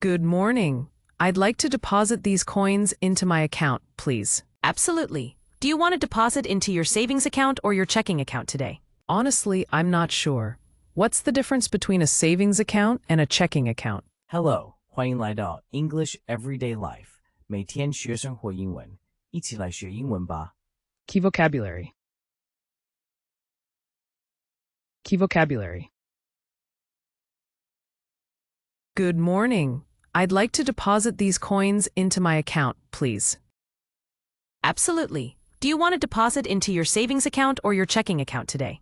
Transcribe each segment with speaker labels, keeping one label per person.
Speaker 1: Good morning. I'd like to deposit these coins into my account, please.
Speaker 2: Absolutely. Do you want to deposit into your savings account or your checking account today?
Speaker 1: Honestly, I'm not sure. What's the difference between a savings account and a checking account?
Speaker 3: Hello, 欢迎来到 English Everyday Life， 每天学生活英文，一起来学英文吧。
Speaker 1: Key vocabulary. Key vocabulary. Good morning. I'd like to deposit these coins into my account, please.
Speaker 2: Absolutely. Do you want to deposit into your savings account or your checking account today?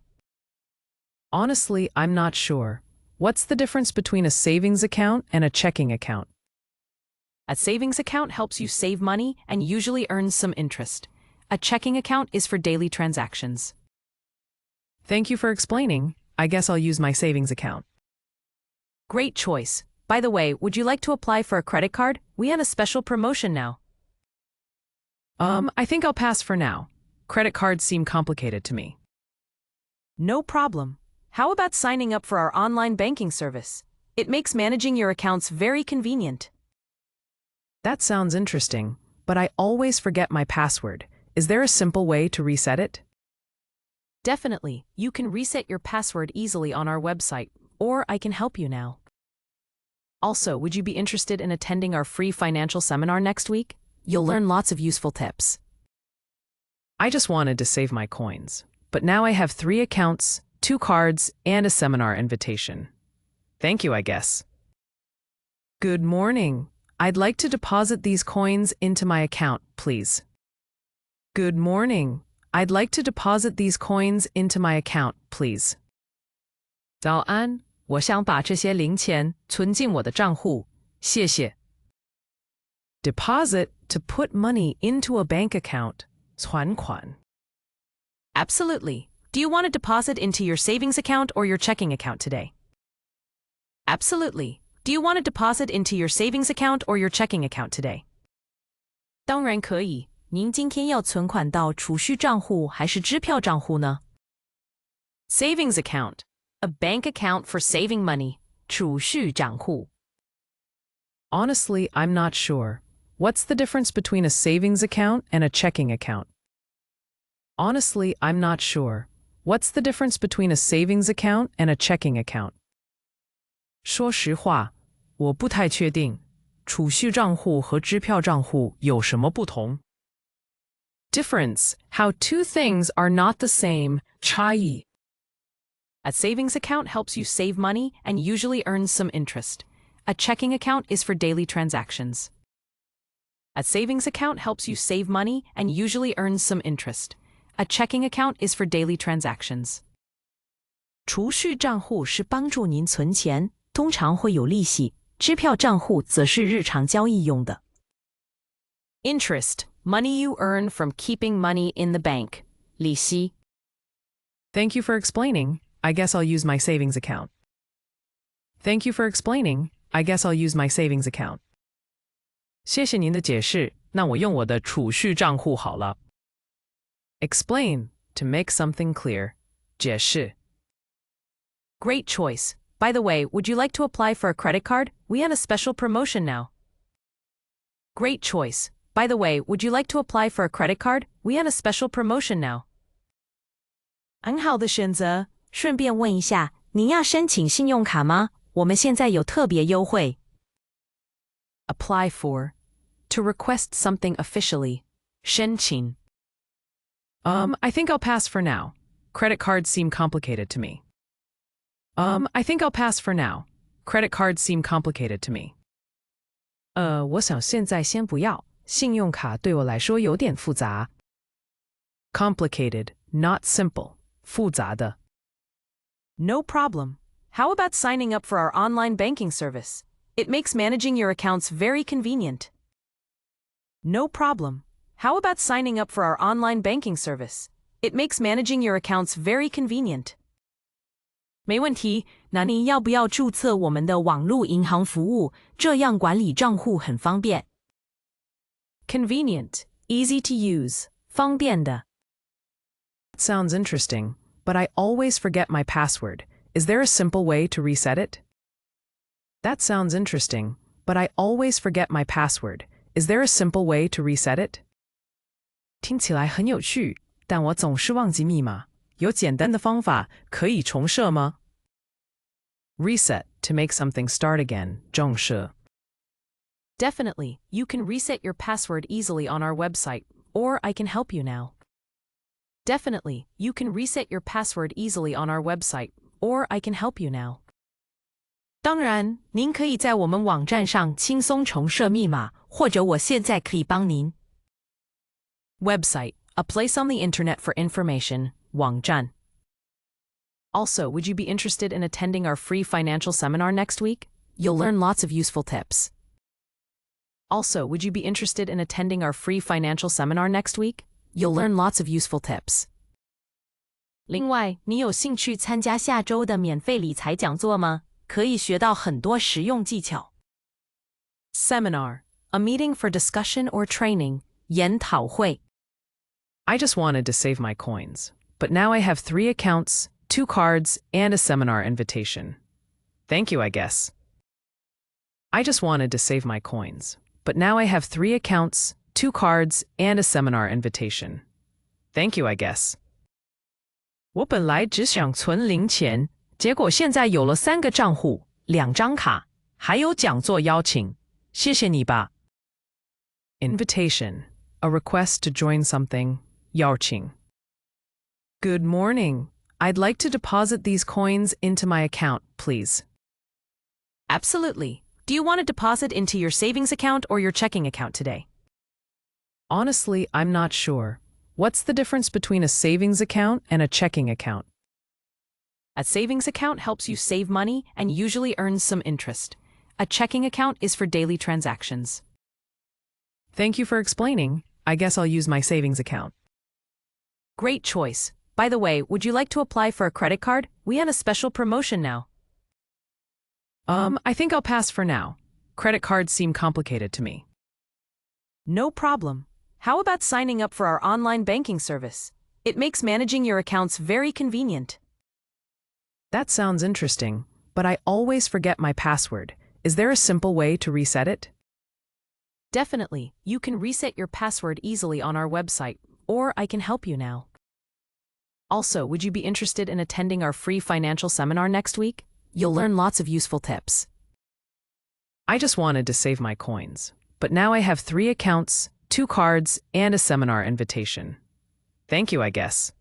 Speaker 1: Honestly, I'm not sure. What's the difference between a savings account and a checking account?
Speaker 2: A savings account helps you save money and usually earns some interest. A checking account is for daily transactions.
Speaker 1: Thank you for explaining. I guess I'll use my savings account.
Speaker 2: Great choice. By the way, would you like to apply for a credit card? We have a special promotion now.
Speaker 1: I think I'll pass for now. Credit cards seem complicated to me.
Speaker 2: No problem. How about signing up for our online banking service? It makes managing your accounts very convenient.
Speaker 1: That sounds interesting, but I always forget my password. Is there a simple way to reset it?
Speaker 2: Definitely. You can reset your password easily on our website, or I can help you now. Also, would you be interested in attending our free financial seminar next week? You'll learn lots of useful tips.
Speaker 1: I just wanted to save my coins, but now I have 3 accounts, 2 cards, and a seminar invitation. Thank you, I guess. Good morning. I'd like to deposit these coins into my account, please. Good morning. I'd like to deposit these coins into my account, please.
Speaker 2: 早安，我想把这些零钱存进我的账户，谢谢。
Speaker 1: Deposit, to put money into a bank account. 存款.
Speaker 2: Absolutely. Do you want to deposit into your savings account or your checking account today? Absolutely. Do you want to deposit into your savings account or your checking account today? 当然可以。您今天要存款到储蓄账户还是支票账户呢？ Savings account, a bank account for saving money. 储蓄账户.
Speaker 1: Honestly, I'm not sure. What's the difference between a savings account and a checking account? Honestly, I'm not sure. What's the difference between a savings account and a checking account? 说实话，我不太确定，储蓄账户和支票账户有什么不同？ Difference, how two things are not the same. 差异.
Speaker 2: A savings account helps you save money and usually earns some interest. A checking account is for daily transactions. A savings account helps you save money and usually earns some interest. A checking account is for daily transactions. 储蓄账户是帮助您存钱，通常会有利息；支票账户则是日常交易用的。Interest, money you earn from keeping money in the bank. 利息.
Speaker 1: Thank you for explaining. I guess I'll use my savings account. Thank you for explaining. I guess I'll use my savings account. 谢谢您的解释，那我用我的储蓄账户好了。Explain, to make something clear. 解释.
Speaker 2: Great choice. By the way, would you like to apply for a credit card? We have a special promotion now. Great choice. By the way, would you like to apply for a credit card? We have a special promotion now. 很好的选择。顺便问一下，您要申请信用卡吗？我们现在有特别优惠。Apply for, to request something officially. 申请.
Speaker 1: I think I'll pass for now. Credit cards seem complicated to me. I think I'll pass for now. Credit cards seem complicated to me.
Speaker 2: 我想现在先不要，信用卡对我来说有点复杂。
Speaker 1: Complicated, not simple. 复杂的.
Speaker 2: No problem. How about signing up for our online banking service? It makes managing your accounts very convenient. No problem. How about signing up for our online banking service? It makes managing your accounts very convenient. 没问题，那您要不要注册我们的网络银行服务？这样管理账户很方便。Convenient, easy to use, 方便的。
Speaker 1: Sounds interesting, but I always forget my password. Is there a simple way to reset it? That sounds interesting, but I always forget my password. Is there a simple way to reset it? 听起来很有趣，但我总是忘记密码。有简单的方法可以重设吗？ Reset, to make something start again, 重设。
Speaker 2: Definitely, you can reset your password easily on our website, or I can help you now. Definitely, you can reset your password easily on our website, or I can help you now. 当然，您可以在我们网站上轻松重设密码，或者我现在可以帮您。Website, a place on the internet for information, 网站。Also, would you be interested in attending our free financial seminar next week? You'll learn lots of useful tips. Also, would you be interested in attending our free financial seminar next week? You'll learn lots of useful tips. 另外，你有兴趣参加下周的免费理财讲座吗？可以学到很多实用技巧。Seminar, a meeting for discussion or training, 研讨会。
Speaker 1: I just wanted to save my coins, but now I have 3 accounts, 2 cards, and a seminar invitation. Thank you, I guess. I just wanted to save my coins, but now I have 3 accounts, 2 cards, and a seminar invitation. Thank you, I guess.
Speaker 2: 我本来只想存零钱，结果现在有了3个账户、2张卡，还有讲座邀请。谢谢你吧。
Speaker 1: Invitation, a request to join something, 邀请。Good morning. I'd like to deposit these coins into my account, please.
Speaker 2: Absolutely. Do you want to deposit into your savings account or your checking account today?
Speaker 1: Honestly, I'm not sure. What's the difference between a savings account and a checking account?
Speaker 2: A savings account helps you save money and usually earns some interest. A checking account is for daily transactions.
Speaker 1: Thank you for explaining. I guess I'll use my savings account.
Speaker 2: Great choice. By the way, would you like to apply for a credit card? We have a special promotion now.
Speaker 1: I think I'll pass for now. Credit cards seem complicated to me.
Speaker 2: No problem. How about signing up for our online banking service? It makes managing your accounts very convenient.
Speaker 1: That sounds interesting, but I always forget my password. Is there a simple way to reset it?
Speaker 2: Definitely, you can reset your password easily on our website, or I can help you now. Also, would you be interested in attending our free financial seminar next week? You'll learn lots of useful tips.
Speaker 1: I just wanted to save my coins, but now I have 3 accounts, 2 cards, and a seminar invitation. Thank you, I guess.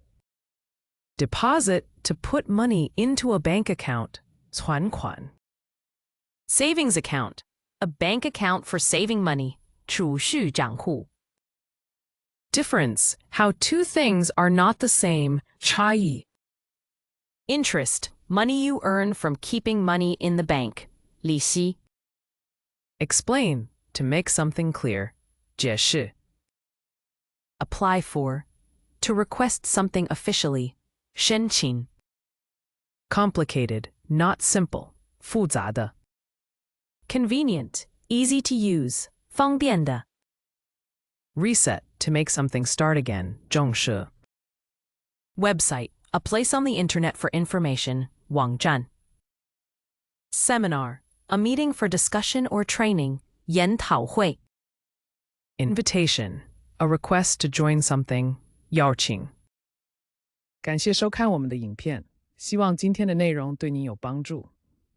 Speaker 1: Deposit, to put money into a bank account, 存款。
Speaker 2: Savings account, a bank account for saving money, 储蓄账户。
Speaker 1: Difference, how 2 things are not the same, 差异。
Speaker 2: Interest, money you earn from keeping money in the bank, 利息。
Speaker 1: Explain, to make something clear, 解释。
Speaker 2: Apply for, to request something officially, 申请。
Speaker 1: Complicated, not simple, 复杂的。
Speaker 2: Convenient, easy to use, 方便的。
Speaker 1: Reset, to make something start again, 重设。
Speaker 2: Website, a place on the internet for information, 网站。 Seminar, a meeting for discussion or training, 研讨会。
Speaker 1: Invitation, a request to join something, 邀请。感谢收看我们的影片，希望今天的内容对您有帮助。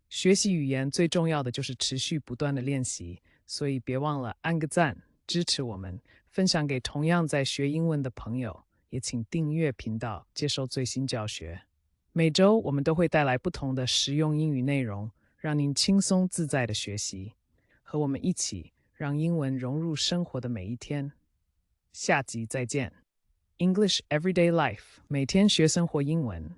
Speaker 1: 学习语言最重要的就是持续不断的练习，所以别忘了按个赞，支持我们，分享给同样在学英文的朋友，也请订阅频道，接收最新教学。每周我们都会带来不同的实用英语内容，让您轻松自在的学习，和我们一起让英文融入生活的每一天。下集再见。English Everyday Life， 每天学生活英文。